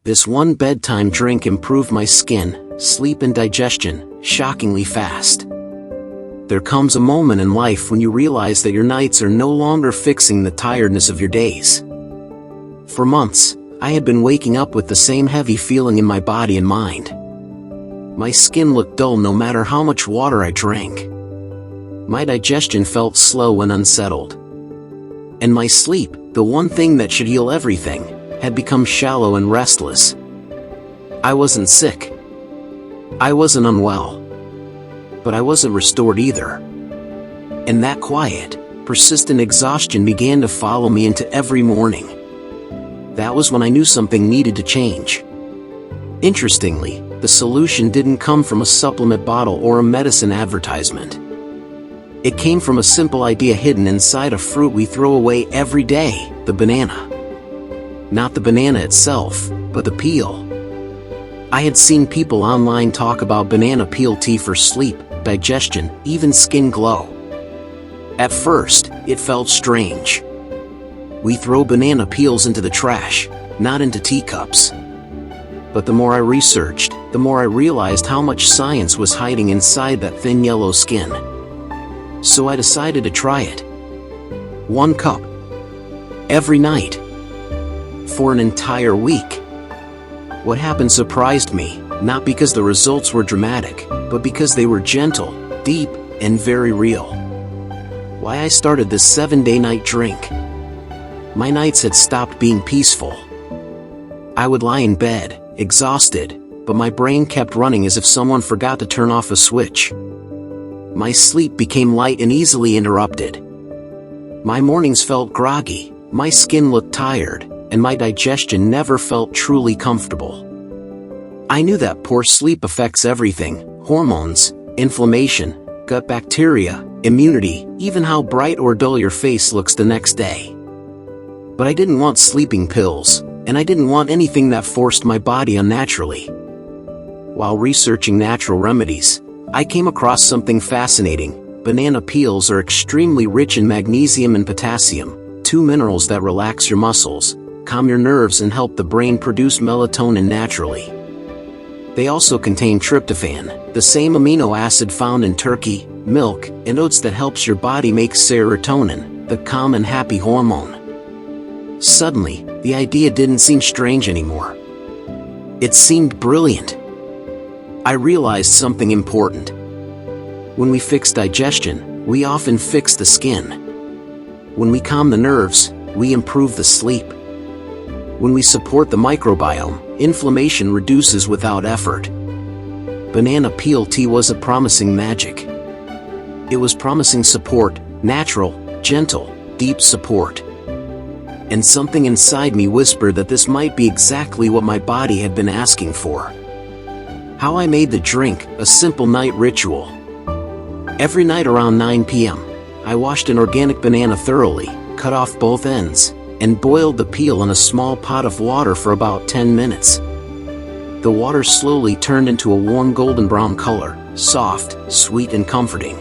This one bedtime drink improved my skin, sleep and digestion, shockingly fast. There comes a moment in life when you realize that your nights are no longer fixing the tiredness of your days. For months, I had been waking up with the same heavy feeling in my body and mind. My skin looked dull no matter how much water I drank. My digestion felt slow and unsettled. And my sleep, the one thing that should heal everything, had become shallow and restless. I wasn't sick. I wasn't unwell. But I wasn't restored either. And that quiet, persistent exhaustion began to follow me into every morning. That was when I knew something needed to change. Interestingly, the solution didn't come from a supplement bottle or a medicine advertisement. It came from a simple idea hidden inside a fruit we throw away every day, the banana. Not the banana itself, but the peel. I had seen people online talk about banana peel tea for sleep, digestion, even skin glow. At first, it felt strange. We throw banana peels into the trash, not into teacups. But the more I researched, the more I realized how much science was hiding inside that thin yellow skin. So I decided to try it. 1 cup. Every night. For an entire week. What happened surprised me, not because the results were dramatic, but because they were gentle, deep, and very real. Why I started this 7-day night drink. My nights had stopped being peaceful. I would lie in bed, exhausted, but my brain kept running as if someone forgot to turn off a switch. My sleep became light and easily interrupted. My mornings felt groggy, my skin looked tired, and my digestion never felt truly comfortable. I knew that poor sleep affects everything: hormones, inflammation, gut bacteria, immunity, even how bright or dull your face looks the next day. But I didn't want sleeping pills, and I didn't want anything that forced my body unnaturally. While researching natural remedies, I came across something fascinating. Banana peels are extremely rich in magnesium and potassium, 2 minerals that relax your muscles, calm your nerves and help the brain produce melatonin naturally. They also contain tryptophan, the same amino acid found in turkey, milk, and oats that helps your body make serotonin, the calm and happy hormone. Suddenly, the idea didn't seem strange anymore. It seemed brilliant. I realized something important. When we fix digestion, we often fix the skin. When we calm the nerves, we improve the sleep. When we support the microbiome, inflammation reduces without effort. Banana peel tea was a promising magic. It was promising support, natural, gentle, deep support. And something inside me whispered that this might be exactly what my body had been asking for. How I made the drink: a simple night ritual. Every night around 9 p.m., I washed an organic banana thoroughly, cut off both ends, and boiled the peel in a small pot of water for about 10 minutes. The water slowly turned into a warm golden brown color, soft, sweet and comforting.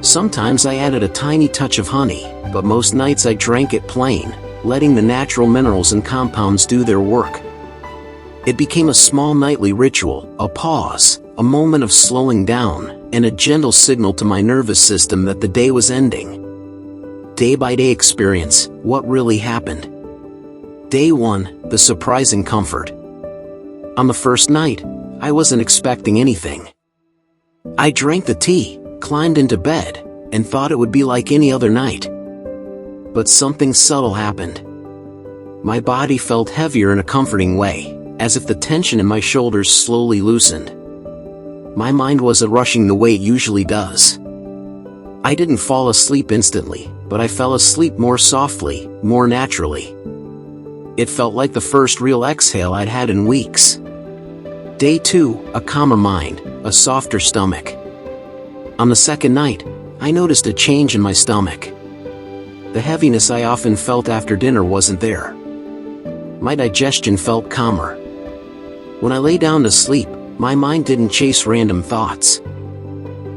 Sometimes I added a tiny touch of honey, but most nights I drank it plain, letting the natural minerals and compounds do their work. It became a small nightly ritual, a pause, a moment of slowing down, and a gentle signal to my nervous system that the day was ending. Day-by-day experience: what really happened. Day 1, the surprising comfort. On the first night, I wasn't expecting anything. I drank the tea, climbed into bed, and thought it would be like any other night. But something subtle happened. My body felt heavier in a comforting way, as if the tension in my shoulders slowly loosened. My mind wasn't rushing the way it usually does. I didn't fall asleep instantly, but I fell asleep more softly, more naturally. It felt like the first real exhale I'd had in weeks. Day 2, a calmer mind, a softer stomach. On the second night, I noticed a change in my stomach. The heaviness I often felt after dinner wasn't there. My digestion felt calmer. When I lay down to sleep, my mind didn't chase random thoughts.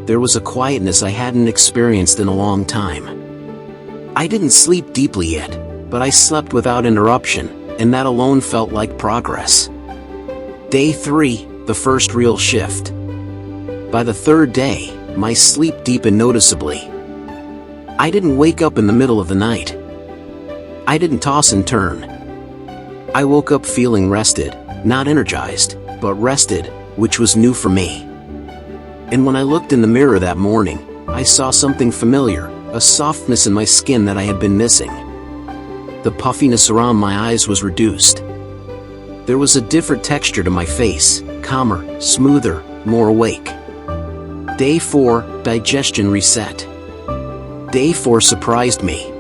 There was a quietness I hadn't experienced in a long time. I didn't sleep deeply yet, but I slept without interruption, and that alone felt like progress. Day 3, the first real shift. By the third day, my sleep deepened noticeably. I didn't wake up in the middle of the night. I didn't toss and turn. I woke up feeling rested, not energized, but rested, which was new for me. And when I looked in the mirror that morning, I saw something familiar, a softness in my skin that I had been missing. The puffiness around my eyes was reduced. There was a different texture to my face, calmer, smoother, more awake. Day 4, digestion reset. Day 4 surprised me.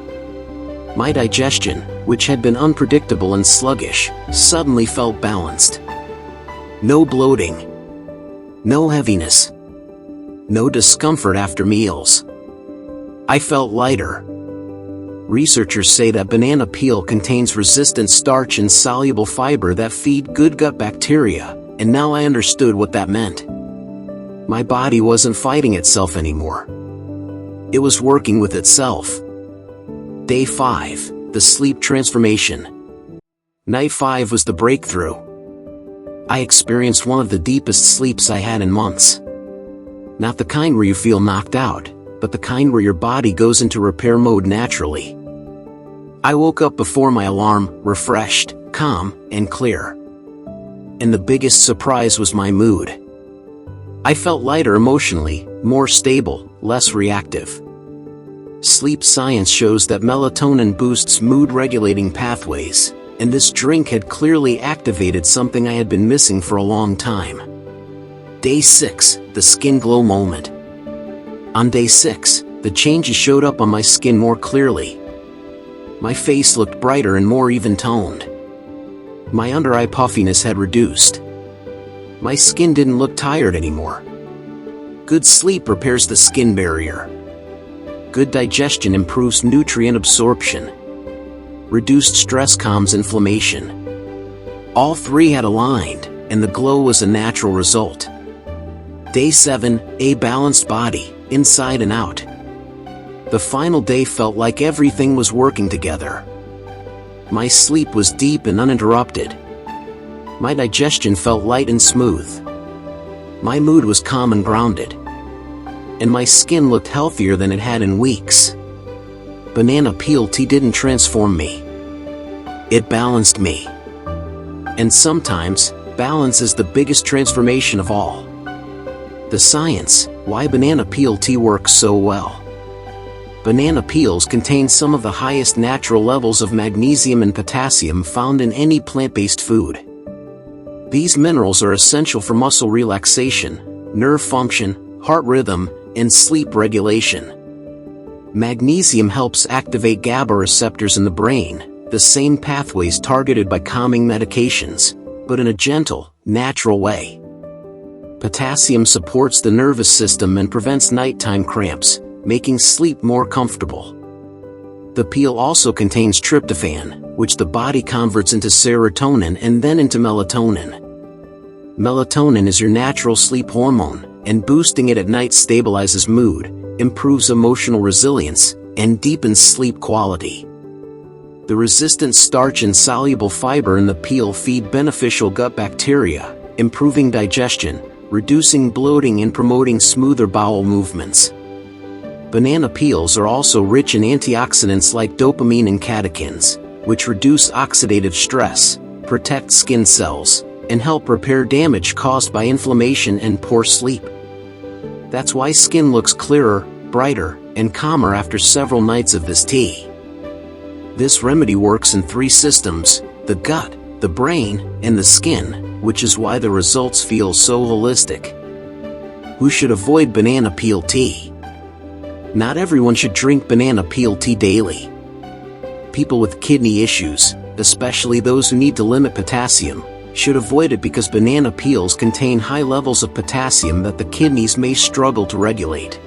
My digestion, which had been unpredictable and sluggish, suddenly felt balanced. No bloating. No heaviness. No discomfort after meals. I felt lighter. Researchers say that banana peel contains resistant starch and soluble fiber that feed good gut bacteria, and now I understood what that meant. My body wasn't fighting itself anymore. It was working with itself. Day 5, the sleep transformation. Night 5 was the breakthrough. I experienced one of the deepest sleeps I had in months. Not the kind where you feel knocked out, but the kind where your body goes into repair mode naturally. I woke up before my alarm, refreshed, calm, and clear. And the biggest surprise was my mood. I felt lighter emotionally, more stable, less reactive. Sleep science shows that melatonin boosts mood-regulating pathways, and this drink had clearly activated something I had been missing for a long time. Day 6, the skin glow moment. On day 6, the changes showed up on my skin more clearly. My face looked brighter and more even-toned. My under-eye puffiness had reduced. My skin didn't look tired anymore. Good sleep repairs the skin barrier. Good digestion improves nutrient absorption. Reduced stress calms inflammation. All three had aligned, and the glow was a natural result. Day 7, a balanced body, inside and out. The final day felt like everything was working together. My sleep was deep and uninterrupted. My digestion felt light and smooth. My mood was calm and grounded. And my skin looked healthier than it had in weeks. Banana peel tea didn't transform me. It balanced me. And sometimes, balance is the biggest transformation of all. The science, why banana peel tea works so well. Banana peels contain some of the highest natural levels of magnesium and potassium found in any plant-based food. These minerals are essential for muscle relaxation, nerve function, heart rhythm, and sleep regulation. Magnesium helps activate GABA receptors in the brain, the same pathways targeted by calming medications, but in a gentle, natural way. Potassium supports the nervous system and prevents nighttime cramps, making sleep more comfortable. The peel also contains tryptophan, which the body converts into serotonin and then into melatonin. Melatonin is your natural sleep hormone, and boosting it at night stabilizes mood, improves emotional resilience, and deepens sleep quality. The resistant starch and soluble fiber in the peel feed beneficial gut bacteria, improving digestion, reducing bloating and promoting smoother bowel movements. Banana peels are also rich in antioxidants like dopamine and catechins, which reduce oxidative stress, protect skin cells, and help repair damage caused by inflammation and poor sleep. That's why skin looks clearer, brighter, and calmer after several nights of this tea. This remedy works in 3 systems: the gut, the brain, and the skin, which is why the results feel so holistic. Who should avoid banana peel tea? Not everyone should drink banana peel tea daily. People with kidney issues, especially those who need to limit potassium, should avoid it because banana peels contain high levels of potassium that the kidneys may struggle to regulate.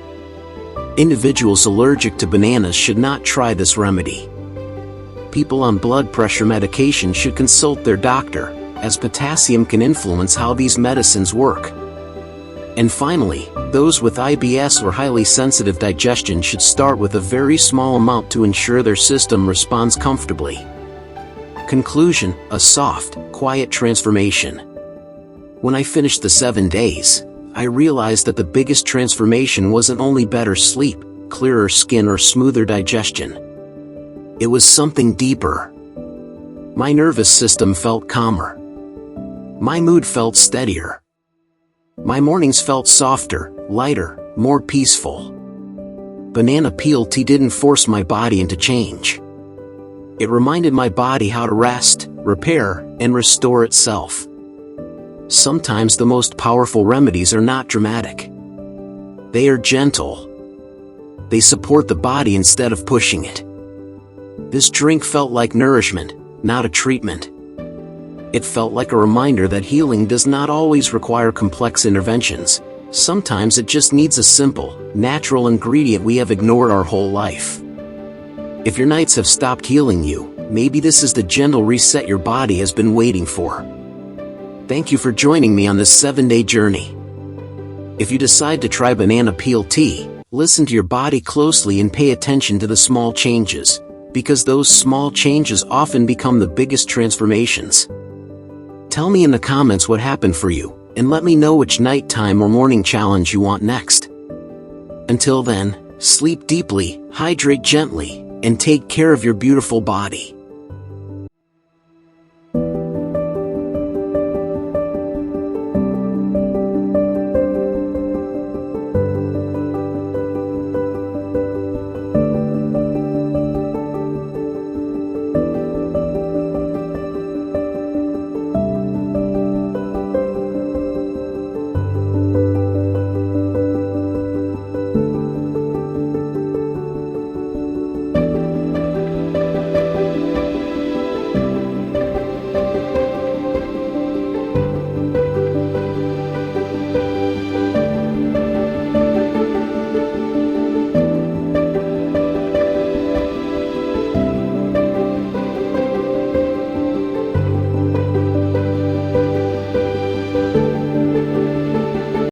Individuals allergic to bananas should not try this remedy. People on blood pressure medication should consult their doctor, as potassium can influence how these medicines work. And finally, those with IBS or highly sensitive digestion should start with a very small amount to ensure their system responds comfortably. Conclusion: a soft, quiet transformation. When I finished the 7 days, I realized that the biggest transformation wasn't only better sleep, clearer skin, or smoother digestion. It was something deeper. My nervous system felt calmer. My mood felt steadier. My mornings felt softer, lighter, more peaceful. Banana peel tea didn't force my body into change. It reminded my body how to rest, repair, and restore itself. Sometimes the most powerful remedies are not dramatic. They are gentle. They support the body instead of pushing it. This drink felt like nourishment, not a treatment. It felt like a reminder that healing does not always require complex interventions. Sometimes it just needs a simple, natural ingredient we have ignored our whole life. If your nights have stopped healing you, maybe this is the gentle reset your body has been waiting for. Thank you for joining me on this 7-day journey. If you decide to try banana peel tea, listen to your body closely and pay attention to the small changes, because those small changes often become the biggest transformations. Tell me in the comments what happened for you, and let me know which nighttime or morning challenge you want next. Until then, sleep deeply, hydrate gently, and take care of your beautiful body.